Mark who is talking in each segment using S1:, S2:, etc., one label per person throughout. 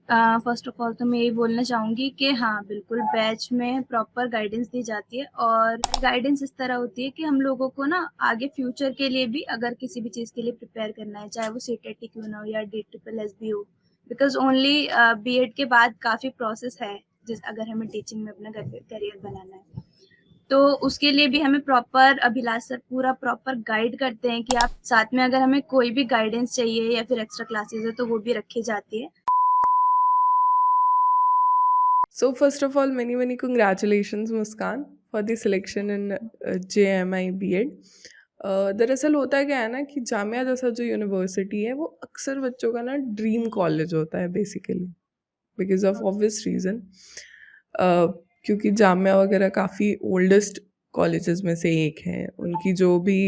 S1: First of all तो मैं यही बोलना चाहूँगी कि हाँ, बिल्कुल बैच में प्रॉपर गाइडेंस दी जाती है और गाइडेंस इस तरह होती है कि हम लोगों को ना आगे फ्यूचर के लिए भी अगर किसी भी चीज़ के लिए प्रिपेयर करना है, चाहे वो सीटेट क्यों ना हो या DSSS हो, बिकॉज़ ओनली बीएड के बाद काफ़ी प्रोसेस है, जिस अगर हमें टीचिंग में अपना करियर बनाना है। तो उसके लिए भी हमें प्रॉपर अभिलाष सर पूरा प्रॉपर गाइड करते हैं कि आप साथ में अगर हमें कोई भी गाइडेंस चाहिए या फिर एक्स्ट्रा क्लासेस है तो वो भी रखी जाती है।
S2: So first of all, many congratulations Muskan for the selection in JMI B.Ed. दरअसल होता क्या है ना कि जामिया जैसा जो यूनिवर्सिटी है वो अक्सर बच्चों का ना ड्रीम कॉलेज होता है basically because of obvious reason, क्योंकि जामिया वगैरह काफ़ी ओल्डेस्ट कॉलेजेस में से एक है। उनकी जो भी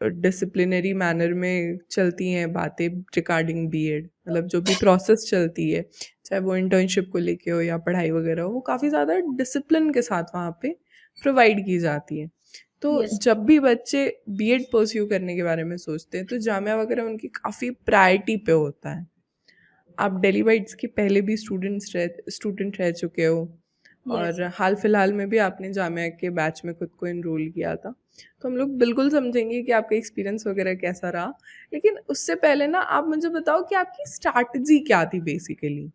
S2: डिसिप्लिनरी मैनर में चलती हैं बातें रिगार्डिंग बीएड, मतलब जो भी प्रोसेस चलती है, चाहे वो इंटर्नशिप को लेके हो या पढ़ाई वगैरह हो, वो काफ़ी ज़्यादा डिसिप्लिन के साथ वहाँ पे प्रोवाइड की जाती है। तो
S1: यस।
S2: जब भी बच्चे बीएड परस्यू करने के बारे में सोचते हैं तो जामिया वगैरह उनकी काफ़ी प्रायोरिटी पे होता है। आप डेली बाइट्स के पहले भी स्टूडेंट रह चुके हो
S1: यस।
S2: और हाल फिलहाल में भी आपने जामिया के बैच में खुद को इनरोल किया था, तो हम लोग बिल्कुल समझेंगे कि आपका एक्सपीरियंस वगैरह कैसा रहा। लेकिन उससे पहले ना आप मुझे बताओ कि आपकी स्ट्रैटेजी क्या थी बेसिकली,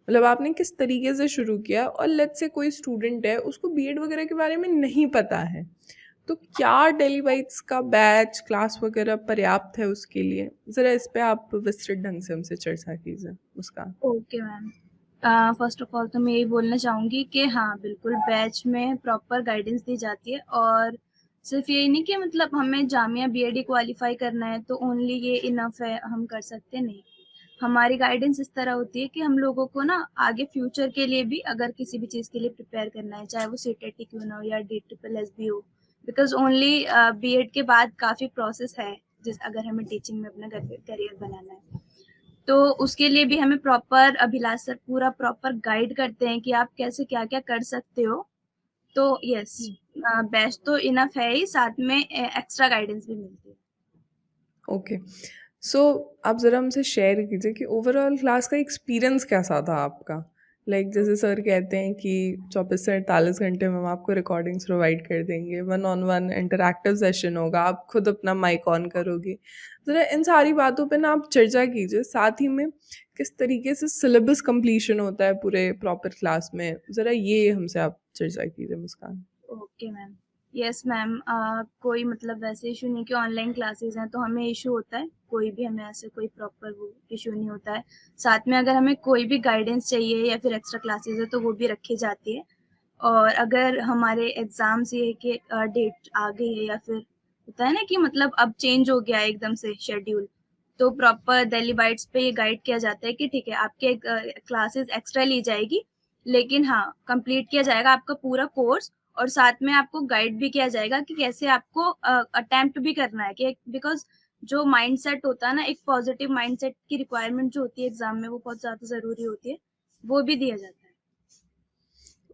S2: मतलब आपने किस तरीके से शुरू किया। और लेट्स से कोई स्टूडेंट है उसको बीएड वगैरह के बारे में नहीं पता है, तो क्या डेली बाइट्स का बैच क्लास वगैरह पर्याप्त है उसके लिए? ज़रा इस पे आप विस्तृत ढंग से हमसे चर्चा कीजिए Muskan.
S1: Okay ma'am. First of all तो मैं यही बोलना चाहूँगी कि हाँ, बिल्कुल बैच में प्रॉपर गाइडेंस दी जाती है और सिर्फ यही नहीं कि मतलब हमें जामिया बीएड क्वालिफाई करना है तो ओनली ये इनफ है, हम कर सकते नहीं। हमारी गाइडेंस इस तरह होती है कि हम लोगों को ना आगे फ्यूचर के लिए भी अगर किसी भी चीज़ के लिए प्रिपेयर करना है, चाहे वो सीटेट क्यों ना हो या DSSS हो, बिकॉज़ ओनली बीएड के बाद काफ़ी प्रोसेस है, जिस अगर हमें टीचिंग में अपना करियर बनाना है। तो उसके लिए भी हमें प्रॉपर अभिलाष सर पूरा प्रॉपर गाइड करते हैं कि आप कैसे क्या-क्या कर सकते हो। तो यस, बेस्ट तो इनफ है ही, साथ में एक्स्ट्रा गाइडेंस भी मिलती है।
S2: ओके, सो आप ज़रा हमसे शेयर कीजिए कि ओवरऑल क्लास का एक्सपीरियंस कैसा था आपका? जैसे सर कहते हैं कि 24 से 48 घंटे में हम आपको रिकॉर्डिंग्स प्रोवाइड कर देंगे, one on one interactive session होगा, आप खुद अपना माइक ऑन करोगे। ज़रा इन सारी बातों पे ना आप चर्चा कीजिए, साथ ही में किस तरीके से सिलेबस कंप्लीशन होता है पूरे प्रॉपर क्लास में, ज़रा ये हमसे आप चर्चा कीजिए Muskan.
S1: Okay ma'am. Yes ma'am, कोई मतलब वैसे इशू नहीं कि ऑनलाइन क्लासेस हैं तो हमें इशू होता है, कोई भी हमें ऐसे कोई प्रॉपर वो इशू नहीं होता है। साथ में अगर हमें कोई भी गाइडेंस चाहिए या फिर एक्स्ट्रा क्लासेस है तो वो भी रखी जाती है। और अगर हमारे एग्ज़ाम्स ये है कि डेट आ गई है या फिर होता है ना कि मतलब अब चेंज हो गया है एकदम से शेड्यूल, तो प्रॉपर दिल्ली बाइट्स पे ये गाइड किया जाता है कि ठीक है, आपके क्लासेस एक्स्ट्रा ली जाएगी, लेकिन हाँ, कंप्लीट किया जाएगा आपका पूरा कोर्स और साथ में आपको गाइड भी किया जाएगा कि कैसे आपको अटेम्प्ट भी करना है कि बिकॉज़ जो माइंडसेट होता है ना, एक पॉजिटिव माइंडसेट की रिक्वायरमेंट जो होती है एग्ज़ाम में, वो बहुत ज़्यादा ज़रूरी होती है, वो भी दिया जाता है।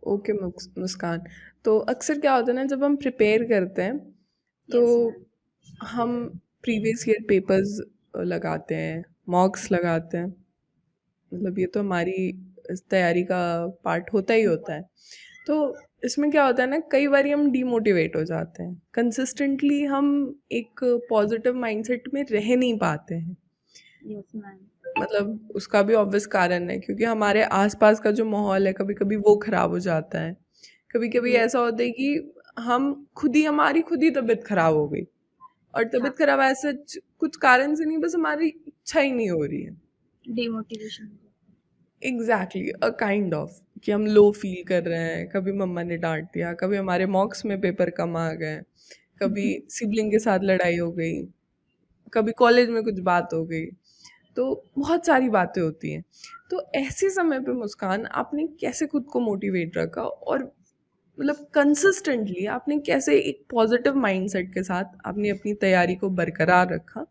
S2: ओके मुस्कान, तो अक्सर क्या होता है ना जब हम प्रिपेयर करते हैं तो
S1: यस मैम।
S2: हम प्रीवियस ईयर पेपर्स लगाते हैं, मॉक्स लगाते हैं, मतलब ये तो हमारी इस तैयारी का पार्ट होता ही होता है। तो इसमें क्या होता है ना, कई बार हम डीमोटिवेट हो जाते हैं, कंसिस्टेंटली हम एक पॉजिटिव माइंडसेट में रह नहीं पाते हैं।
S1: Yes ma'am.
S2: मतलब उसका भी ऑब्वियस कारण है क्योंकि हमारे आसपास का जो माहौल है कभी कभी वो खराब हो जाता है। कभी कभी
S1: यस।
S2: ऐसा होता है कि हम हमारी खुद ही तबीयत खराब हो गई, और
S1: हाँ,
S2: तबीयत खराब ऐसा कुछ कारण से नहीं, बस हमारी इच्छा ही नहीं हो रही है।
S1: डिमोटिवेशन हो जाता
S2: एग्जैक्टली अ काइंड ऑफ कि हम लो फील कर रहे हैं, कभी मम्मा ने डांट दिया, कभी हमारे मॉक्स में पेपर कम आ गए, कभी
S1: है।
S2: सिबलिंग के साथ लड़ाई हो गई, कभी कॉलेज में कुछ बात हो गई, तो बहुत सारी बातें होती हैं। तो ऐसे समय पे मुस्कान आपने कैसे खुद को मोटिवेट रखा, और मतलब कंसिस्टेंटली आपने कैसे एक पॉजिटिव माइंडसेट के साथ आपने अपनी तैयारी को बरकरार रखा,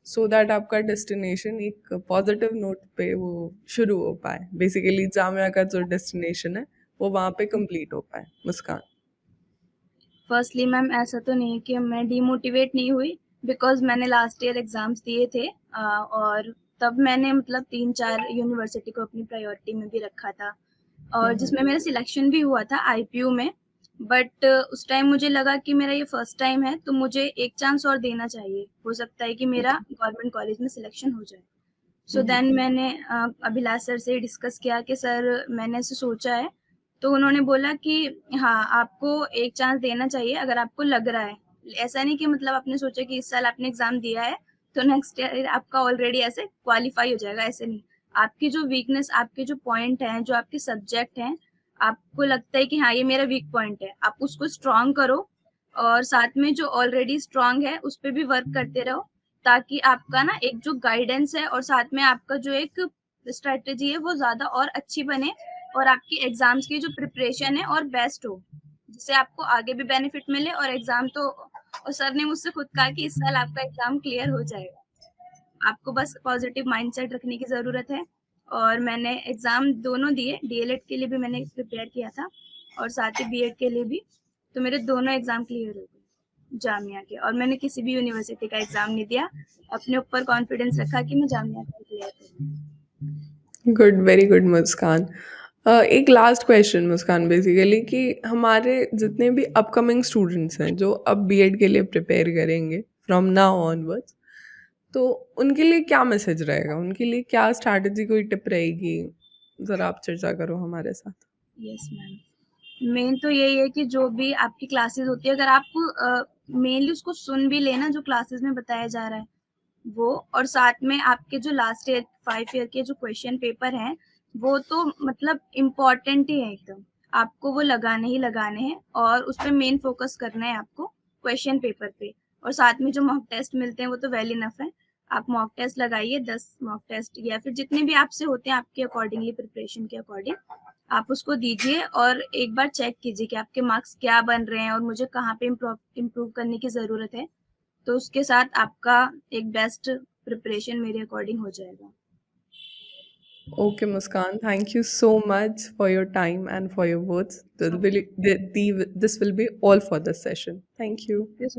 S2: सो दैट आपका डेस्टिनेशन एक पॉजिटिव नोट पे वो शुरू हो पाए, बेसिकली जामिया का जो डेस्टिनेशन है वो वहाँ पे कंप्लीट हो पाए मुस्कान।
S1: फर्स्टली मैम, ऐसा तो नहीं कि मैं डिमोटिवेट नहीं हुई, बिकॉज़ मैंने लास्ट ईयर एग्ज़ाम्स दिए थे और तब मैंने मतलब 3-4 यूनिवर्सिटी को अपनी प्रायोरिटी में भी रखा था और जिसमें मेरा सिलेक्शन भी हुआ था आईपीयू में। बट उस टाइम मुझे लगा कि मेरा ये फर्स्ट टाइम है, तो मुझे एक चांस और देना चाहिए। हो सकता है कि मेरा गवर्नमेंट कॉलेज में सिलेक्शन हो जाए। सो देन मैंने अभिलाष सर से डिस्कस किया कि सर मैंने ऐसे सोचा है, तो उन्होंने बोला कि हाँ, आपको एक चांस देना चाहिए अगर आपको लग रहा है। ऐसा नहीं कि मतलब आपने सोचा कि इस साल आपने एग्ज़ाम दिया है, तो नेक्स्ट ईयर आपका ऑलरेडी ऐसे क्वालीफाई हो जाएगा, ऐसे नहीं। आपकी जो वीकनेस, आपके जो पॉइंट हैं, जो आपके सब्जेक्ट हैं, आपको लगता है कि हाँ, ये मेरा वीक पॉइंट है, आप उसको स्ट्रॉन्ग करो और साथ में जो ऑलरेडी स्ट्रॉन्ग है, उस पे भी वर्क करते रहो, ताकि आपका ना एक जो गाइडेंस है और साथ में आपका जो एक स्ट्रैटेजी है, वो ज़्यादा और अच्छी बने और आपकी एग्ज़ाम्स की जो प्रिपरेशन है और बेस्ट हो, जिससे आपको आगे भी बेनिफिट मिले और एग्ज़ाम तो और सर ने मुझसे खुद कहा कि इस साल आपका एग्ज़ाम क्लियर हो जाएगा। आपको बस पॉज़िटिव माइंडसेट रखने की ज़रूरत है और मैंने एग्ज़ाम दोनों दिए, डीएलएड के लिए भी मैंने प्रिपेयर किया था और साथ ही बीएड के लिए भी, तो मेरे दोनों एग्ज़ाम क्लियर हो गए जामिया के और मैंने किसी भी यूनिवर्सिटी का एग्ज़ाम नहीं दिया। अपने ऊपर कॉन्फिडेंस रखा कि मैं जामिया का क्लियर करूँगी।
S2: गुड, वेरी गुड मुस्कान। एक लास्ट क्वेश्चन मुस्कान, बेसिकली कि हमारे जितने भी अपकमिंग स्टूडेंट्स हैं जो अब बीएड के लिए प्रिपेयर करेंगे फ्रॉम नाउ ऑनवर्ड्स, तो उनके लिए क्या मैसेज रहेगा, उनके लिए क्या स्ट्रैटेजी, कोई टिप रहेगी? ज़रा आप चर्चा करो हमारे साथ।
S1: Yes ma'am. मेन तो यही है कि जो भी आपकी क्लासेस होती है, अगर आप मेनली उसको सुन भी लेना जो क्लासेस में बताया जा रहा है वो, और साथ में आपके जो लास्ट ईयर 5 ईयर के जो क्वेश्चन पेपर हैं, वो तो मतलब इम्पोर्टेंट ही है एकदम। आपको वो लगाने ही लगाने हैं और उस पे मेन फ़ोकस करना है आपको क्वेश्चन पेपर पे और साथ में जो मॉक टेस्ट मिलते हैं, वो तो वेल इनफ है। आप मॉक टेस्ट लगाइए 10 मॉक टेस्ट या फिर जितने भी आपसे होते हैं आपके अकॉर्डिंगली प्रिपरेशन के अकॉर्डिंग, आप उसको दीजिए और एक बार चेक कीजिए कि आपके मार्क्स क्या बन रहे हैं और मुझे कहाँ पे इम्प्रूव करने की ज़रूरत है। तो उसके साथ आपका एक बेस्ट प्रिपरेशन मेरे अकॉर्डिंग हो जाएगा।
S2: Okay, Muskan, thank you so much for your time and for your words.
S1: Okay,
S2: This will be all for this session. Thank you.
S1: Thank you so